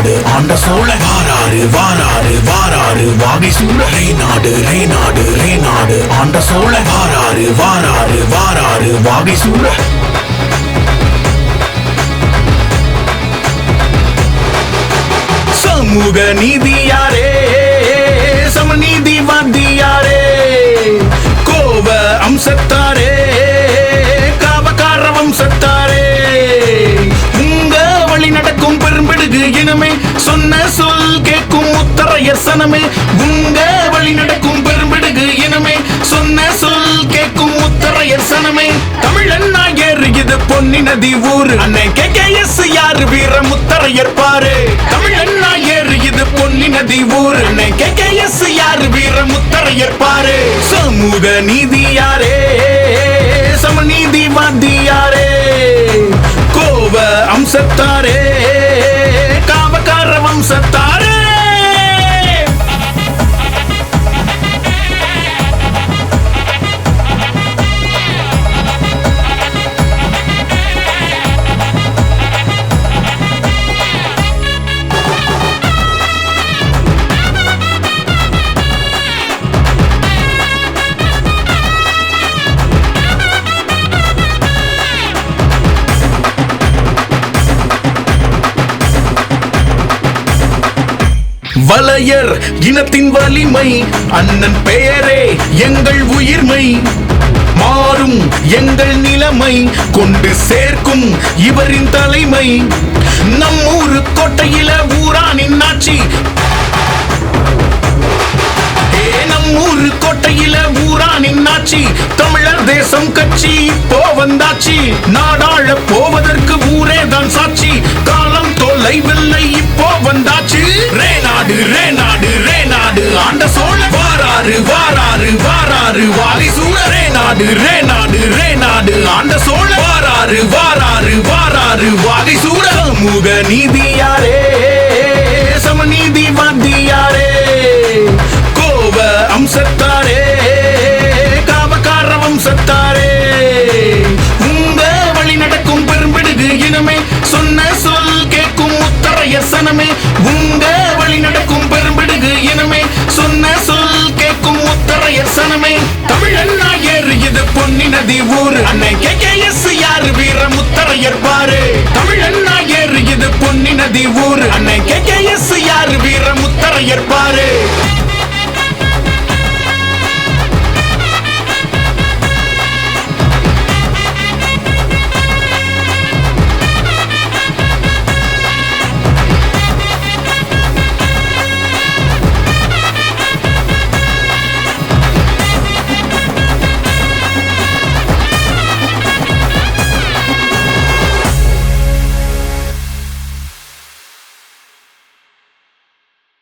நாடு ஆண்ட சோழ வாராரு வாராரு வாராரு வாகை சூழ ரே நாடு ரே நாடு ரே நாடு ஆண்ட சோழ வாராரு வாராரு வாராரு வாகை சூழ சமூக நீதியாரே சமநீதி வாத்தியாரே கோவ அம்சத்தாரே காவக்கார வம்சத்தாரே உங்க வழி நடக்கும் பெரும்பிடுகு இனமே சொன்ன சொல் கேட்கும் முத்தரையர் சனமே உங்க வழி நடக்கும் பெரும்பிடுகு இனமே சொன்ன சொல் கேட்கும் முத்தரையர் சனமே தமிழன் நாயர் இது பொன்னி நதி ஊரு அன்னை கேகேஎஸ் யாரு வீர முத்தரையர் பாரு தமிழன் நாயர் இது பொன்னி நதி ஊரு அன்னை கேகேஎஸ் யாரு வீர முத்தரையர் பாரு சமூக நீதியாரே சமநீதி வாத்தியாரே கோவ அம்சத்தாரே காவக்கார வம்சத்தாரே வலையர் இனத்தின் வலிமை அண்ணன் பெயரே எங்கள் உயிர்மை மாறும் எங்கள் நிலைமை கொண்டு சேர்க்கும் இவரின் தலைமை நம்மூரு கோட்டையில ஊரானின் ஆட்சி நம்மூரு கோட்டையில ஊரானின் ஆட்சி தமிழர் தேசம் கட்சி இப்போ வந்தாச்சு நாடாள போவதற்கு ஊரே தான் சாட்சி காலம் தொலைவில்லை இப்போ வந்தாச்சு ரே நாடு ரே நாடு ரே நாடு ஆண்ட சோழ வாராரு வாராரு வாராரு வாகை சூழ ரே நாடு ரே நாடு ரே நாடு ஆண்ட சோழ வாராரு வாராரு வாராரு வாகை சூழ சமூக நீதியாரே சமநீதி வாத்தியாரே கோவ அம்சத்தாரே காவக்கார வம்சத்தாரே உங்க வழி நடக்கும் பெரும்பிடுகு இனமே சொன்ன சொல் கேட்கும் முத்தரையர் சனமே உங்க வழி நடக்கும் பெரும்பிடுகு இனமே சொன்ன சொல் கேட்கும் முத்தரையர் சனமே தமிழன் நாயர் இது பொன்னி நதி ஊரு அன்னை கேகேஎஸ் யாரு வீர முத்தரையர் பாரு தமிழன் நாயர் இது பொன்னி நதி ஊரு அன்னை கேகேஎஸ்